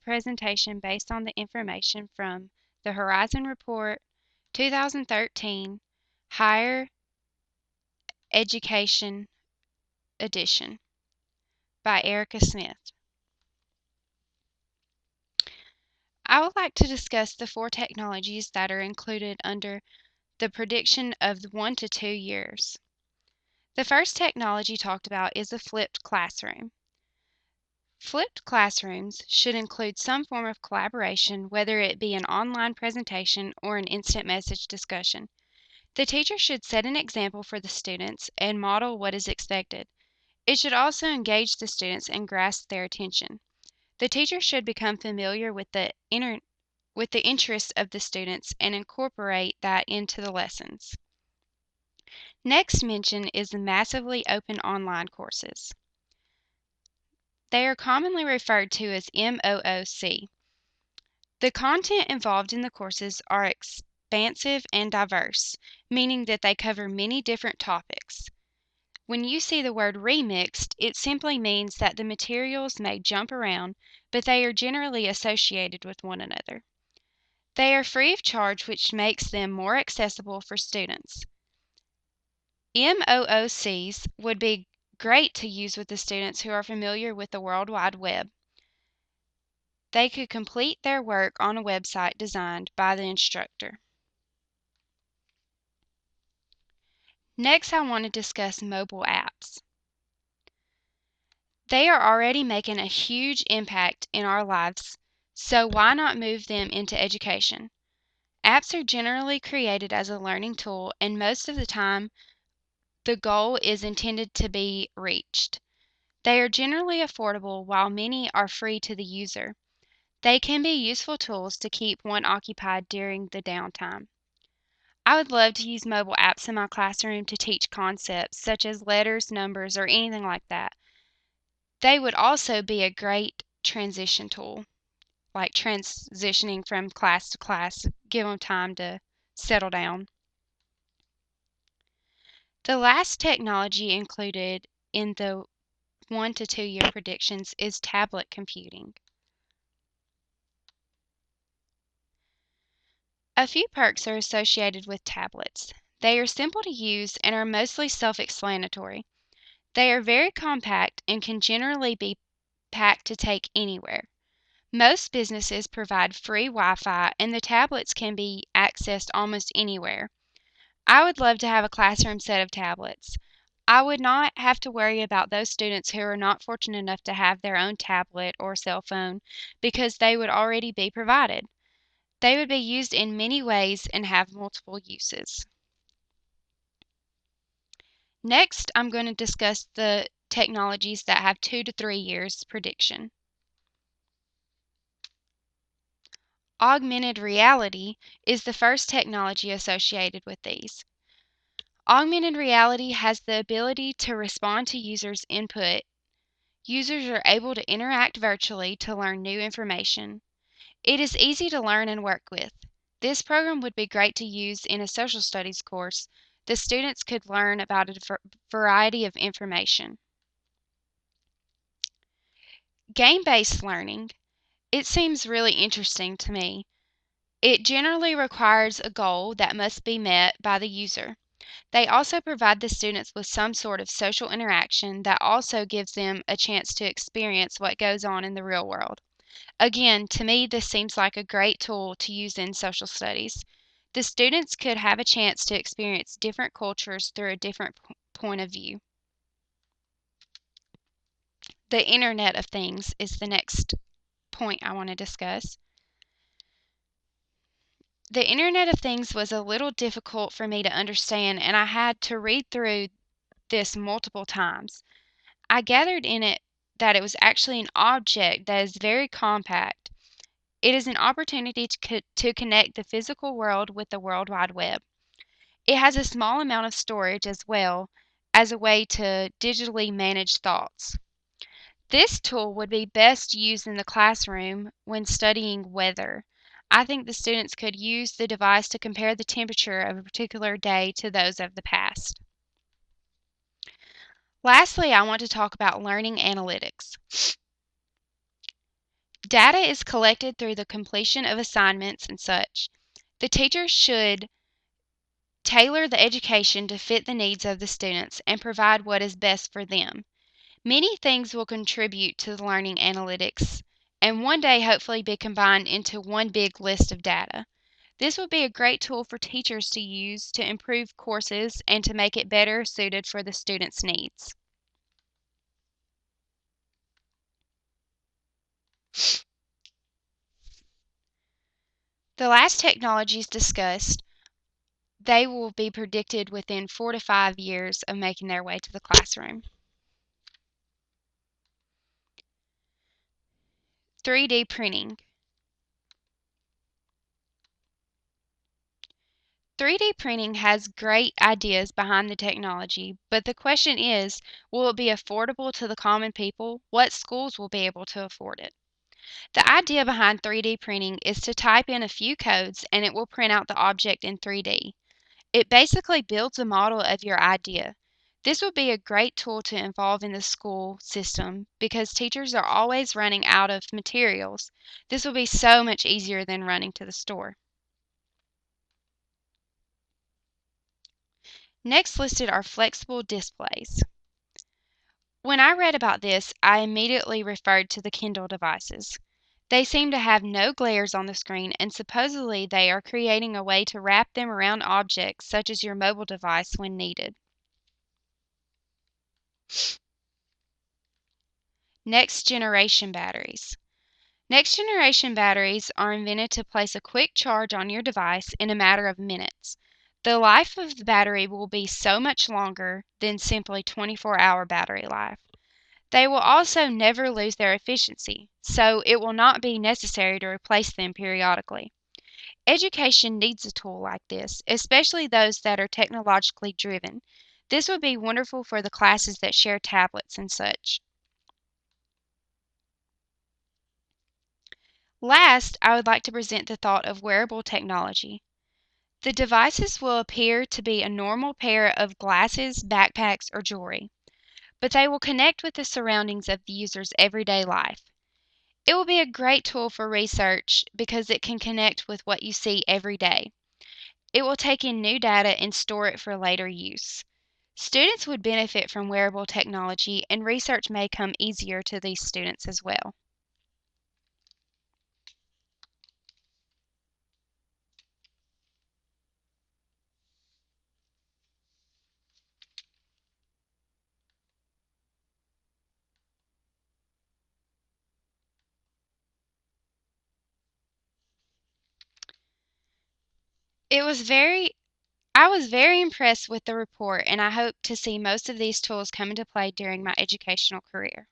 presentation based on the information from the Horizon Report 2013 Higher Education Edition by Erica Smith. I would like to discuss the 4 technologies that are included under the prediction of 1 to 2 years. The first technology talked about is a flipped classroom. Flipped classrooms should include some form of collaboration, whether it be an online presentation or an instant message discussion. The teacher should set an example for the students and model what is expected. It should also engage the students and grasp their attention. The teacher should become familiar with the interests of the students and incorporate that into the lessons. Next mention is the massively open online courses. They are commonly referred to as MOOC. The content involved in the courses are expansive and diverse, meaning that they cover many different topics. When you see the word remixed, it simply means that the materials may jump around, but they are generally associated with one another. They are free of charge, which makes them more accessible for students. MOOCs would be great to use with the students who are familiar with the World Wide Web. They could complete their work on a website designed by the instructor. Next, I want to discuss mobile apps. They are already making a huge impact in our lives, so why not move them into education? Apps are generally created as a learning tool, and most of the time, the goal is intended to be reached. They are generally affordable, while many are free to the user. They can be useful tools to keep one occupied during the downtime. I would love to use mobile apps in my classroom to teach concepts such as letters, numbers, or anything like that. They would also be a great transition tool, like transitioning from class to class, give them time to settle down. The last technology included in the 1 to 2 year predictions is tablet computing. A few perks are associated with tablets. They are simple to use and are mostly self-explanatory. They are very compact and can generally be packed to take anywhere. Most businesses provide free Wi-Fi, and the tablets can be accessed almost anywhere. I would love to have a classroom set of tablets. I would not have to worry about those students who are not fortunate enough to have their own tablet or cell phone because they would already be provided. They would be used in many ways and have multiple uses. Next, I'm going to discuss the technologies that have 2 to 3 years prediction. Augmented reality is the first technology associated with these. Augmented reality has the ability to respond to users' input. Users are able to interact virtually to learn new information. It is easy to learn and work with. This program would be great to use in a social studies course. The students could learn about a variety of information. Game-based learning. It seems really interesting to me. It generally requires a goal that must be met by the user. They also provide the students with some sort of social interaction that also gives them a chance to experience what goes on in the real world. Again, to me, this seems like a great tool to use in social studies. The students could have a chance to experience different cultures through a different point of view. The Internet of Things is the next point I want to discuss. The Internet of Things was a little difficult for me to understand, and I had to read through this multiple times. I gathered in it that it was actually an object that is very compact. It is an opportunity to connect the physical world with the World Wide Web. It has a small amount of storage as well as a way to digitally manage thoughts. This tool would be best used in the classroom when studying weather. I think the students could use the device to compare the temperature of a particular day to those of the past. Lastly, I want to talk about learning analytics. Data is collected through the completion of assignments and such. The teacher should tailor the education to fit the needs of the students and provide what is best for them. Many things will contribute to the learning analytics and one day hopefully be combined into one big list of data. This would be a great tool for teachers to use to improve courses and to make it better suited for the students' needs. The last technologies discussed, they will be predicted within 4 to 5 years of making their way to the classroom. 3D printing. 3D printing has great ideas behind the technology, but the question is, will it be affordable to the common people? What schools will be able to afford it? The idea behind 3D printing is to type in a few codes and it will print out the object in 3D. It basically builds a model of your idea. This would be a great tool to involve in the school system because teachers are always running out of materials. This will be so much easier than running to the store. Next listed are flexible displays. When I read about this, I immediately referred to the Kindle devices. They seem to have no glares on the screen, and supposedly they are creating a way to wrap them around objects such as your mobile device when needed. Next generation batteries. Next generation batteries are invented to place a quick charge on your device in a matter of minutes. The life of the battery will be so much longer than simply 24-hour battery life. They will also never lose their efficiency, so it will not be necessary to replace them periodically. Education needs a tool like this, especially those that are technologically driven. This would be wonderful for the classes that share tablets and such. Last, I would like to present the thought of wearable technology. The devices will appear to be a normal pair of glasses, backpacks, or jewelry, but they will connect with the surroundings of the user's everyday life. It will be a great tool for research because it can connect with what you see every day. It will take in new data and store it for later use. Students would benefit from wearable technology, and research may come easier to these students as well. It was very I was very impressed with the report, and I hope to see most of these tools come into play during my educational career.